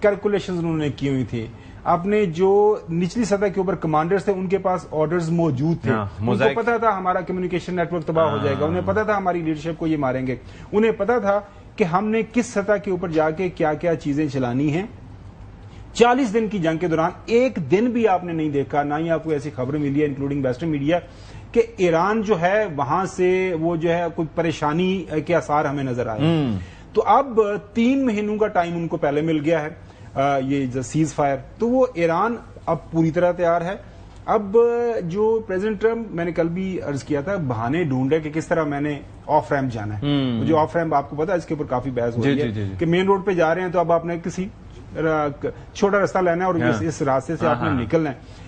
کیلکولیشنز انہوں نے کی ہوئی تھی. اپنے جو نچلی سطح کے اوپر کمانڈرز تھے ان کے پاس آرڈرز موجود تھے. ان کو پتا تھا ہمارا کمیونیکیشن نیٹ ورک تباہ ہو جائے گا، انہیں پتا تھا ہماری لیڈرشپ کو یہ ماریں گے، انہیں پتا تھا کہ ہم نے کس سطح کے اوپر جا کے کیا کیا چیزیں چلانی ہیں. 40 دن کی جنگ کے دوران ایک دن بھی آپ نے نہیں دیکھا، نہ ہی آپ کو ایسی خبر ملی ہے انکلوڈنگ ویسٹرن میڈیا کہ ایران جو ہے وہاں سے وہ جو ہے کوئی پریشانی کے آثار ہمیں نظر آئے. تو اب 3 مہینوں کا ٹائم ان کو پہلے مل گیا ہے یہ سیز فائر. تو وہ ایران اب پوری طرح تیار ہے. اب جو پریزیڈنٹ ٹرمپ، میں نے کل بھی عرض کیا تھا، بہانے ڈھونڈ رہے کہ کس طرح میں نے آف ریمپ جانا ہے. جو آف ریمپ آپ کو پتا ہے اس کے اوپر کافی بحث ہو رہی ہے کہ مین روڈ پہ جا رہے ہیں تو اب آپ نے کسی چھوٹا راستہ لینا ہے اور اس راستے سے آپ نے نکلنا ہے.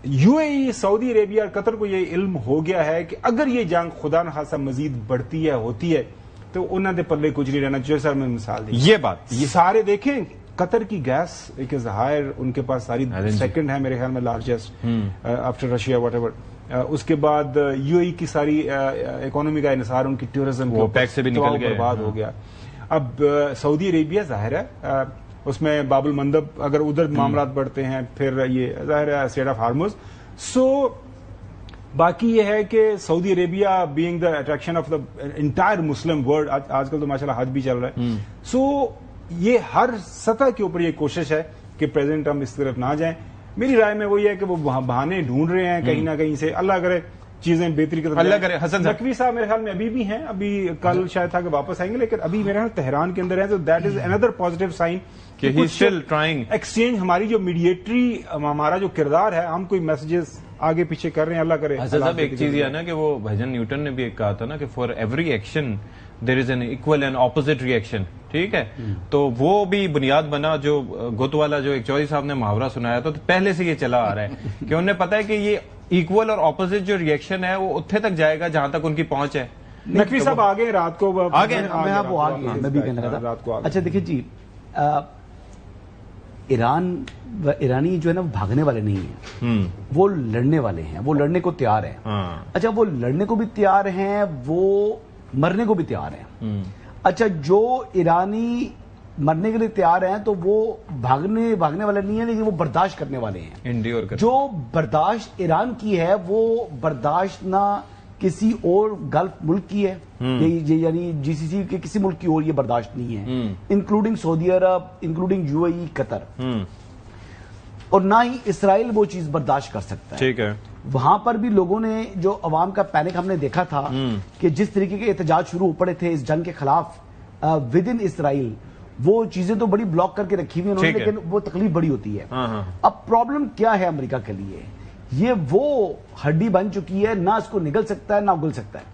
یو اے ای، سعودی عربیہ اور قطر کو یہ علم ہو گیا ہے کہ اگر یہ جنگ خدا نخواستہ مزید بڑھتی ہے ہوتی ہے تو انہوں نے پلے کچھ نہیں رہنا. جو سر میں مثال دی یہ بات یہ سارے دیکھیں قطر کی گیس ایک ظاہر ان کے پاس ساری سیکنڈ ہے میرے خیال میں largest after Russia whatever. اس کے بعد یو اے کی ساری اکانومی کا انحصار ان کی ٹورزم سے بھی نکل گیا، برباد ہو گیا. اب سعودی عربیہ ظاہر ہے اس میں باب المندب اگر ادھر معاملات بڑھتے ہیں، پھر یہ ظاہر ہے اسٹریٹ آف ہارمز. سو باقی یہ ہے کہ Saudi Arabia being the attraction of the entire Muslim world, آج کل تو ماشاءاللہ حج بھی چل رہا ہے. سو یہ ہر سطح کے اوپر یہ کوشش ہے کہ پریزیڈنٹ ٹرمپ اس طرف نہ جائیں. میری رائے میں وہی ہے کہ وہ بہانے ڈھونڈ رہے ہیں کہیں نہ کہیں سے. اللہ کرے چیزیں بہتری کی طرف اللہ کرے. حسن نقوی صاحب میرے خیال میں ابھی بھی ہیں، ابھی کل شاید تھا کہ واپس آئیں گے، لیکن ابھی میرے خیال تہران کے اندر ہے. تو that is another positive sign کہ ہی اسٹل ٹرائنگ ایکسچینج. ہماری جو میڈیٹری ہمارا جو کردار ہے، ہم کوئی میسجز آگے پیچھے کر رہے ہیں. اللہ کرے. حسن صاحب ایک چیز یہ ہے نا کہ وہ بھجن نیوٹن نے بھی ایک کہا تھا نا کہ for every action there is an equal and opposite reaction. ٹھیک ہے، تو وہ بھی بنیاد بنا جو گت والا جو ایک چوہدری صاحب نے محاورہ سنایا تھا، تو پہلے سے یہ چلا آ رہا ہے کہ انہیں پتا ہے کہ یہ ایکول اور اپوزٹ جو ریئیکشن ہے وہ اتنے تک جائے گا جہاں تک ان کی پہنچ ہے. نقوی صاحب آگے رات کو میں بھی کہنا تھا. اچھا دیکھیے جی، ایرانی جو ہے نا وہ بھاگنے والے نہیں ہیں، وہ لڑنے والے ہیں، وہ لڑنے کو تیار ہیں. اچھا وہ لڑنے کو بھی تیار ہیں، وہ مرنے کو بھی تیار ہیں. اچھا جو ایرانی مرنے کے لیے تیار ہیں تو وہ بھاگنے والے نہیں ہیں، لیکن وہ برداشت کرنے والے ہیں. جو برداشت ایران کی ہے وہ برداشت نہ کسی اور گلف ملک کی ہے، یعنی جی سی سی کے کسی ملک کی اور یہ برداشت نہیں ہے، including Saudi Arab, including U A E, Qatar, اور نہ ہی اسرائیل وہ چیز برداشت کر سکتا ہے۔ ٹھیک ہے، وہاں پر بھی لوگوں نے جو عوام کا پینک ہم نے دیکھا تھا کہ جس طریقے کے احتجاج شروع ہو پڑے تھے اس جنگ کے خلاف ود ان اسرائیل، وہ چیزیں تو بڑی بلاک کر کے رکھی ہوئی انہوں نے، لیکن وہ تکلیف بڑی ہوتی ہے۔ اب پرابلم کیا ہے امریکہ کے لیے؟ یہ وہ ہڈی بن چکی ہے، نہ اس کو نگل سکتا ہے نہ اگل سکتا ہے،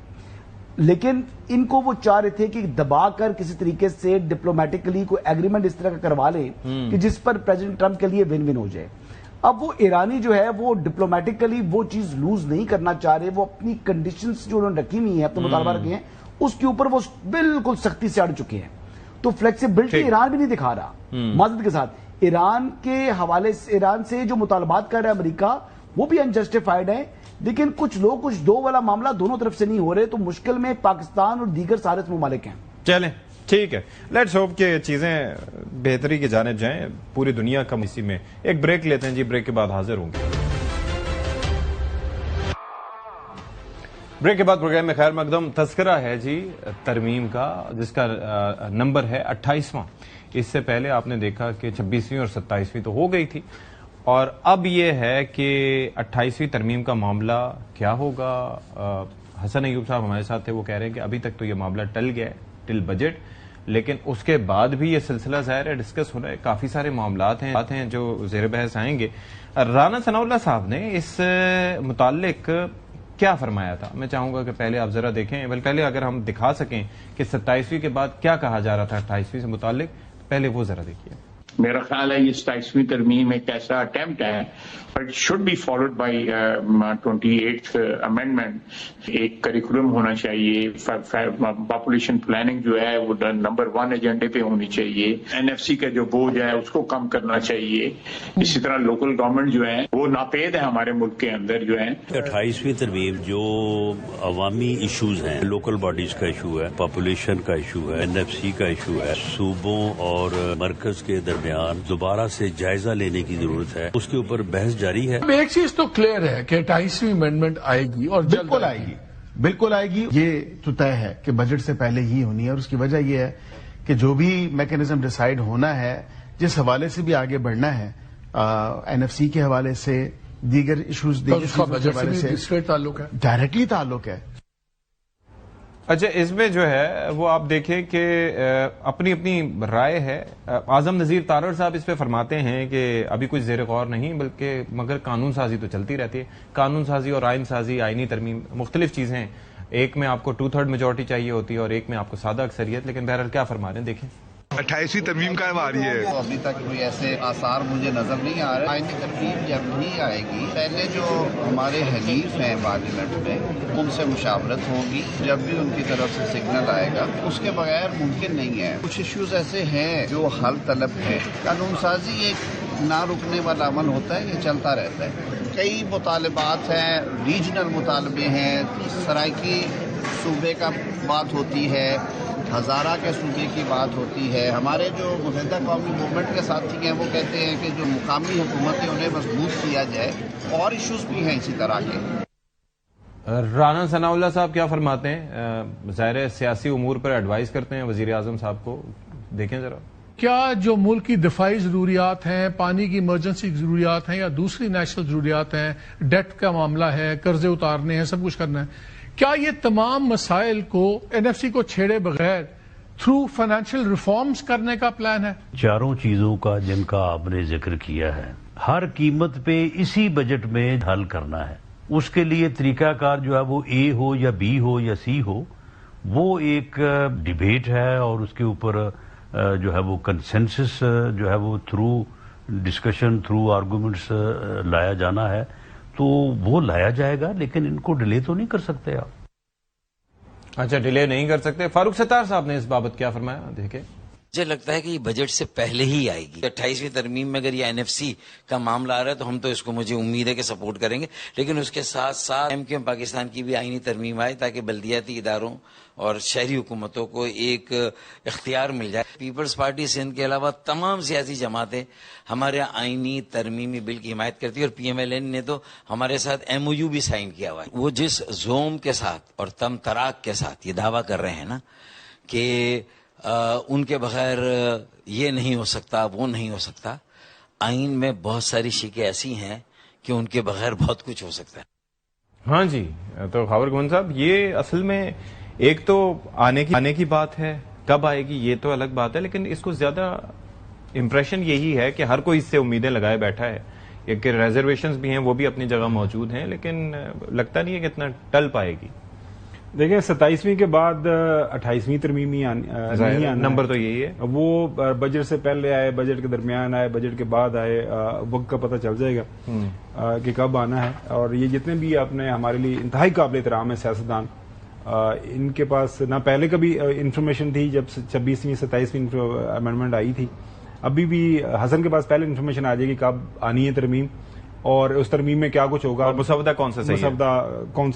لیکن ان کو وہ چاہ رہے تھے کہ دبا کر کسی طریقے سے ڈپلومیٹکلی کوئی ایگریمنٹ اس طرح کا کروا لیں کہ جس پر پریزیڈنٹ ٹرمپ کے لیے ون ون ہو جائے۔ اب وہ ایرانی جو ہے وہ ڈپلومیٹکلی وہ چیز لوز نہیں کرنا چاہ رہے، وہ اپنی کنڈیشنز جو انہوں نے رکھی ہوئی ہیں، اپنے مطالبہ رکھے ہیں، اس کے اوپر وہ بالکل سختی سے اڑ چکے ہیں۔ تو فلیکسیبلٹی ایران بھی نہیں دکھا رہا، معذرت کے ساتھ ایران کے حوالے سے، ایران سے جو مطالبات کر رہا ہے امریکہ وہ بھی انجسٹیفائڈ ہیں، لیکن کچھ لوگ کچھ دو والا معاملہ دونوں طرف سے نہیں ہو رہے، تو مشکل میں پاکستان اور دیگر سارے ممالک ہیں۔ چلیں ٹھیک ہے، لیٹس ہوپ کہ چیزیں بہتری کی جانب جائیں پوری دنیا کا۔ اسی میں ایک بریک لیتے ہیں جی، بریک کے بعد حاضر ہوں گے۔ بریک کے بعد پروگرام میں خیر مقدم تذکرہ ہے جی ترمیم کا، جس کا نمبر ہے 28واں۔ اس سے پہلے آپ نے دیکھا کہ 26ویں اور 27ویں تو ہو گئی تھی، اور اب یہ ہے کہ 28ویں ترمیم کا معاملہ کیا ہوگا۔ حسن ایوب صاحب ہمارے ساتھ تھے، وہ کہہ رہے ہیں کہ ابھی تک تو یہ معاملہ ٹل گیا ہے ٹل بجٹ، لیکن اس کے بعد بھی یہ سلسلہ ظاہر ہے ڈسکس ہو رہا ہے، کافی سارے معاملات ہیں جو زیر بحث آئیں گے۔ رانا ثناء اللہ صاحب نے اس متعلق کیا فرمایا تھا، میں چاہوں گا کہ پہلے آپ ذرا دیکھیں، پہلے اگر ہم دکھا سکیں کہ 27ویں کے بعد کیا کہا جا رہا تھا 28ویں سے متعلق، پہلے وہ ذرا دیکھیے۔ میرا خیال ہے یہ 27ویں ترمیم ایک ایسا اٹیمپٹ ہے، but should be followed by 28th amendment. ایک کریکولم ہونا چاہیے، پاپولیشن پلاننگ جو ہے وہ نمبر 1 ایجنڈے پہ ہونی چاہیے، NFC کا جو بوجھ ہے اس کو کم کرنا چاہیے، اسی طرح لوکل گورنمنٹ جو ہے وہ ناپید ہے ہمارے ملک کے اندر جو ہے۔ 28ویں ترمیم جو عوامی ایشوز ہیں، لوکل باڈیز کا ایشو ہے، پاپولیشن کا ایشو ہے، NFC کا ایشو ہے، صوبوں اور مرکز کے درمیان دوبارہ سے جائزہ لینے کی ضرورت ہے، اس کے اوپر بحث جاری ہے۔ ایک چیز تو کلیئر ہے کہ 28ویں امینڈمنٹ آئے گی اور بالکل آئے گی، بالکل آئے گی، یہ تو طے ہے کہ بجٹ سے پہلے ہی ہونی ہے، اور اس کی وجہ یہ ہے کہ جو بھی میکینزم ڈیسائیڈ ہونا ہے، جس حوالے سے بھی آگے بڑھنا ہے، NFC کے حوالے سے، دیگر ایشوز سے تعلق ہے، ڈائریکٹلی تعلق ہے۔ اچھا، اس میں جو ہے وہ آپ دیکھیں کہ اپنی اپنی رائے ہے۔ اعظم نذیر تارڑ صاحب اس پہ فرماتے ہیں کہ ابھی کچھ زیر غور نہیں، بلکہ مگر قانون سازی تو چلتی رہتی ہے۔ قانون سازی اور آئین سازی، آئینی ترمیم مختلف چیزیں ہیں، ایک میں آپ کو 2/3 میجورٹی چاہیے ہوتی ہے اور ایک میں آپ کو سادہ اکثریت، لیکن بہرحال کیا فرما رہے ہیں دیکھیں۔ 28ویں ترمیم کا آ رہی ہے، ابھی تک کوئی ایسے آثار مجھے نظر نہیں آ رہے۔ آئینی ترمیم جب بھی آئے گی، پہلے جو ہمارے حلیف ہیں پارلیمنٹ میں ان سے مشاورت ہوگی، جب بھی ان کی طرف سے سگنل آئے گا، اس کے بغیر ممکن نہیں ہے۔ کچھ ایشوز ایسے ہیں جو حل طلب ہیں، قانون سازی ایک نہ رکنے والا عمل ہوتا ہے، یہ چلتا رہتا ہے۔ کئی مطالبات ہیں، ریجنل مطالبے ہیں، سرائکی صوبے کا بات ہوتی ہے، ہزارہ کے صوبے کی بات ہوتی ہے۔ ہمارے جو متحدہ قومی موومنٹ کے ساتھی ہیں وہ کہتے ہیں کہ جو مقامی حکومتیں انہیں مضبوط کیا جائے، اور ایشوز بھی ہیں اسی طرح کے۔ رانا ثناء اللہ صاحب کیا فرماتے ہیں؟ ظاہر سیاسی امور پر ایڈوائز کرتے ہیں وزیر اعظم صاحب کو، دیکھیں ذرا۔ کیا جو ملک کی دفاعی ضروریات ہیں، پانی کی ایمرجنسی ضروریات ہیں، یا دوسری نیشنل ضروریات ہیں، ڈیٹ کا معاملہ ہے، قرضے اتارنے ہیں، سب کچھ کرنا ہے، کیا یہ تمام مسائل کو NFC کو چھیڑے بغیر تھرو فائنینشیل ریفارمز کرنے کا پلان ہے؟ چاروں چیزوں کا جن کا آپ نے ذکر کیا ہے، ہر قیمت پہ اسی بجٹ میں حل کرنا ہے۔ اس کے لیے طریقہ کار جو ہے وہ A ہو یا B ہو یا C ہو، وہ ایک ڈیبیٹ ہے، اور اس کے اوپر جو ہے وہ کنسنسس جو ہے وہ تھرو ڈسکشن، تھرو آرگومنٹس لایا جانا ہے، تو وہ لایا جائے گا، لیکن ان کو ڈیلے تو نہیں کر سکتے آپ۔ اچھا، ڈیلے نہیں کر سکتے۔ فاروق ستار صاحب نے اس بابت کیا فرمایا، دیکھیں۔ مجھے لگتا ہے کہ یہ بجٹ سے پہلے ہی آئے گی. 28ویں ترمیم میں اگر یہ NFC کا معاملہ آ رہا ہے تو ہم تو اس کو مجھے امید ہے کہ سپورٹ کریں گے, لیکن اس کے ساتھ ساتھ MQM پاکستان کی بھی آئینی ترمیم آئے تاکہ بلدیاتی اداروں اور شہری حکومتوں کو ایک اختیار مل جائے. پیپلز پارٹی سندھ کے علاوہ تمام سیاسی جماعتیں ہمارے آئینی ترمیمی بل کی حمایت کرتی ہیں, اور PMLN نے تو ہمارے ساتھ MOU بھی سائن کیا ہوا ہے. وہ جس زوم کے ساتھ اور تم تراک کے ساتھ یہ دعویٰ کر رہے ہیں نا کہ ان کے بغیر یہ نہیں ہو سکتا, وہ نہیں ہو سکتا, آئین میں بہت ساری شیکیں ایسی ہیں کہ ان کے بغیر بہت کچھ ہو سکتا ہے. ہاں جی, تو خاور گمن صاحب یہ اصل میں ایک تو آنے کی بات ہے, کب آئے گی یہ تو الگ بات ہے, لیکن اس کو زیادہ امپریشن یہی ہے کہ ہر کوئی اس سے امیدیں لگائے بیٹھا ہے. ایک ریزرویشنز بھی ہیں وہ بھی اپنی جگہ موجود ہیں, لیکن لگتا نہیں ہے کہ اتنا ٹل پائے گی. دیکھیں 27ویں کے بعد 28ویں ترمیم نہیں آنا, نمبر تو یہی ہے. وہ بجٹ سے پہلے آئے, بجٹ کے درمیان آئے, بجٹ کے بعد آئے, وقت کا پتہ چل جائے گا کہ کب آنا ہے. اور یہ جتنے بھی اپنے ہمارے لیے انتہائی قابل احترام ہے سیاستدان, ان کے پاس نہ پہلے کبھی انفارمیشن تھی جب 26ویں 27ویں امینڈمنٹ آئی تھی, ابھی بھی حسن کے پاس پہلے انفارمیشن آ جائے گی کب آنی ہے ترمیم, اور اس ترمیم میں کیا کچھ ہوگا, مسودہ کون سا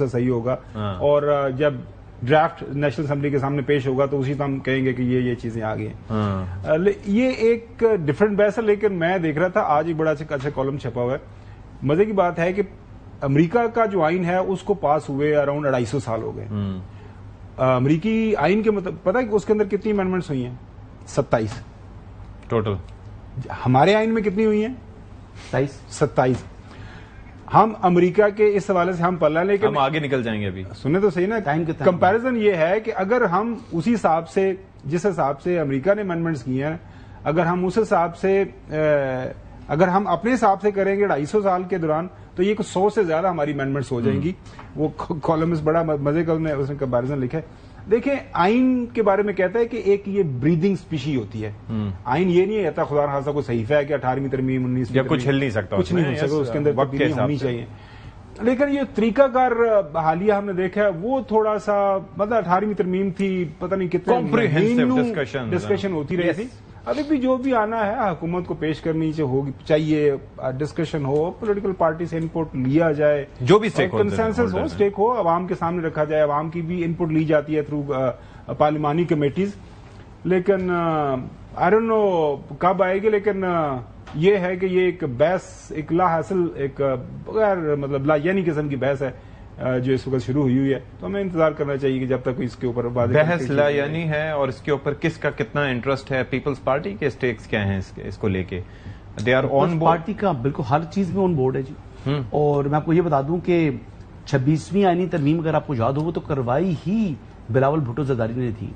صحیح ہوگا, اور جب ڈرافٹ نیشنل اسمبلی کے سامنے پیش ہوگا تو اسی تو ہم کہیں گے کہ یہ چیزیں آ گئی ہیں. یہ ایک ڈفرنٹ بحث ہے, لیکن میں دیکھ رہا تھا آج ایک بڑا اچھا کالم چھپا ہوا ہے. مزے کی بات ہے کہ امریکہ کا جو آئین ہے اس کو پاس ہوئے اراؤنڈ 250 سال ہو گئے. امریکی آئین کے مطلب پتہ ہے کہ اس کے اندر کتنی امینڈمنٹس ہوئی ہیں؟ 27 ٹوٹل. ہمارے آئین میں کتنی ہوئی ہیں؟ 27. ہم امریکہ کے اس حوالے سے ہم پلہ, لیکن ہم آگے نکل جائیں گے. ابھی سنیں تو صحیح نا, کمپیریزن یہ ہے کہ اگر ہم اسی حساب سے جس حساب سے امریکہ نے امینڈمنٹس کی ہیں, اگر ہم اس حساب سے اگر ہم اپنے حساب سے کریں گے 250 سال کے دوران تو یہ 100 سے زیادہ ہماری امینڈمنٹس ہو جائیں گی. وہ کالمس بڑا مزے کا اس نے کمپیریزن لکھا ہے. دیکھیں آئین کے بارے میں کہتا ہے کہ ایک یہ بریدنگ اسپیشی ہوتی ہے. آئین یہ نہیں کہتا خدا نخواستہ کوئی صحیفہ ہے کہ 18ویں ترمیم 19ویں کچھ ہل نہیں سکتا, کچھ نہیں ہو سکتا, اس کے اندر تبدیلی ہونی چاہیے. لیکن یہ طریقہ کار حالیہ ہم نے دیکھا ہے وہ تھوڑا سا مطلب 18ویں ترمیم تھی, پتہ نہیں کتنے ڈسکشن ہوتی رہی تھی. ابھی بھی جو بھی آنا ہے حکومت کو پیش کرنی چاہیے, ڈسکشن ہو, پولیٹیکل پارٹی سے انپٹ لیا جائے, جو بھی کنسنسس ہو, اسٹیک ہو, عوام کے سامنے رکھا جائے. عوام کی بھی انپٹ لی جاتی ہے تھرو پارلیمانی کمیٹیز. لیکن آئی ڈونٹ نو کب آئے گی, لیکن یہ ہے کہ یہ ایک بحث, ایک لا حاصل, ایک غیر مطلب لا یعنی قسم کی بحث ہے جو اس وقت شروع ہوئی ہے. تو ہمیں انتظار کرنا چاہیے کہ جب تک اس کے اوپر بحث لا یعنی ہے, اور اس کے اوپر کس کا کتنا انٹرسٹ ہے, پیپلز پارٹی کے اسٹیکس کیا ہیں اس کو لے کے. دے آر آن پارٹی کا بالکل ہر چیز میں آن بورڈ ہے جی. اور میں آپ کو یہ بتا دوں کہ 26ویں آئینی ترمیم اگر آپ کو یاد ہو تو کروائی ہی بلاول بھٹو زرداری نے تھی.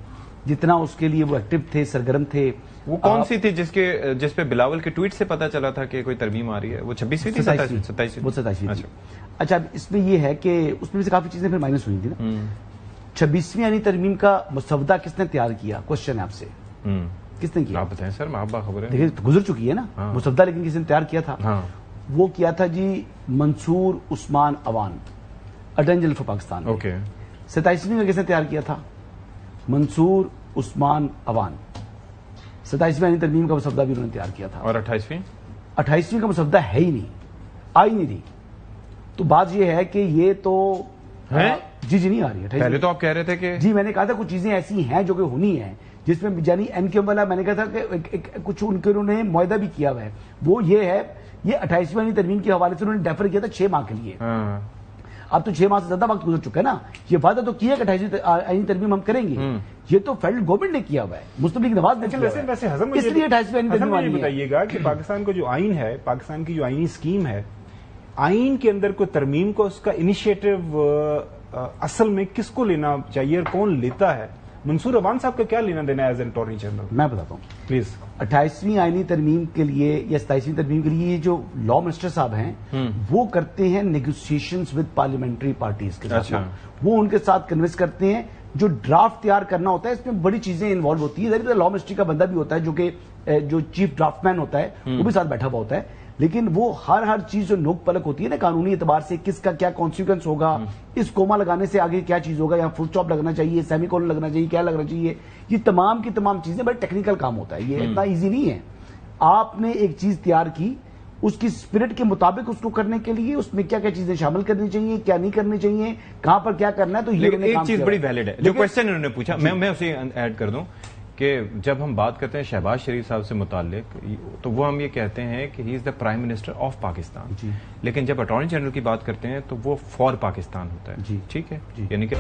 جتنا اس کے لیے وہ ایکٹیو تھے, سرگرم تھے. وہ کون سی تھی جس پہ بلاول کے ٹویٹ سے پتا چلا تھا کہ کوئی ترمیم آ رہی ہے؟ وہ 26ویں تھی, 27ویں. اچھا اس میں یہ ہے کہ اس میں سے کافی چیزیں پھر مائنس ہوئی تھی نا. 26ویں یعنی ترمیم کا مسودہ کس نے تیار کیا؟ کوشچن ہے آپ سے, کس نے کیا؟ آپ بتائیں سر, آپ باخبر ہیں. دیکھیں گزر چکی ہے نا مسودہ, لیکن کس نے تیار کیا تھا؟ وہ کیا تھا جی Mansoor Usman Awan, attorney general for Pakistan. 27ویں کا کس نے تیار کیا تھا؟ منصور عثمان اوان. 27ویں یعنی ترمیم کا مسودہ بھی انہوں نے تیار کیا تھا. اور 28ویں کا مسودہ ہے ہی نہیں, آئی نہیں تھی. تو بات یہ ہے کہ یہ تو جی نہیں آ رہی ہے. پہلے تو آپ کہہ رہے تھے کہ جی میں نے کہا تھا کچھ چیزیں ایسی ہیں جو کہ ہونی ہیں, جس میں یعنی MQM والا میں نے کہا تھا کہ کچھ ان کے انہوں نے معاہدہ بھی کیا ہوا ہے. وہ یہ ہے, یہ 28ویں یعنی ترمیم کے حوالے سے انہوں نے ڈیفر کیا تھا 6 ماہ کے لیے. اب تو 6 ماہ سے زیادہ وقت گزر چکا ہے نا. یہ وعدہ تو کیا کہ 28ویں ترمیم ہم کریں گے, یہ تو فیڈرل گورنمنٹ نے کیا ہوا ہے, مسلم لیگ نواز نے کیا ہوا ہے. اس لیے 28ویں ترمیم آئی ہے. بتائیے گا کہ پاکستان کا جو آئین ہے, پاکستان کی جو آئینی اسکیم ہے, آئین کے اندر کوئی ترمیم کو اس کا انیشیٹو اصل میں کس کو لینا چاہیے اور کون لیتا ہے؟ منصور اوان صاحب کا کیا لینا دینا ہے ایز این اٹارنی جنرل؟ میں بتاتا ہوں پلیز. 28ویں آئینی ترمیم کے لیے یا 27ویں ترمیم کے لیے جو لا منسٹر صاحب ہیں وہ کرتے ہیں نیگوسیشنز ود پارلیمنٹری پارٹیز کے ساتھ. وہ ان کے ساتھ کنوینس کرتے ہیں. جو ڈرافٹ تیار کرنا ہوتا ہے اس میں بڑی چیزیں انوالو ہوتی ہیں. لا منسٹری کا بندہ بھی ہوتا ہے جو کہ جو چیف ڈرافٹ مین ہوتا ہے وہ بھی ساتھ بیٹھا ہوا ہوتا ہے. لیکن وہ ہر چیز جو نوک پلک ہوتی ہے نا قانونی اعتبار سے، کس کا کیا کانسیکوینس ہوگا، اس کوما لگانے سے آگے کیا چیز ہوگا، یا فل اسٹاپ لگنا چاہیے، سیمی کولن لگنا چاہیے، کیا لگنا چاہیے، یہ تمام کی تمام چیزیں بڑا ٹیکنیکل کام ہوتا ہے، یہ اتنا ایزی نہیں ہے. آپ نے ایک چیز تیار کی، اس کی اسپرٹ کے مطابق اس کو کرنے کے لیے اس میں کیا کیا چیزیں شامل کرنی چاہیے، کیا نہیں کرنی چاہیے، کہاں پر کیا کرنا ہے. تو یہ ایک چیز بڑی ویلڈ ہے جو کوشچن انہوں نے پوچھا، میں اسے ایڈ کر دوں کہ جب ہم بات کرتے ہیں شہباز شریف صاحب سے متعلق تو وہ ہم یہ کہتے ہیں کہ he is the prime minister of Pakistan, لیکن جب اٹارنی جنرل کی بات کرتے ہیں تو وہ فار پاکستان ہوتا ہے. ٹھیک ہے، یعنی کہ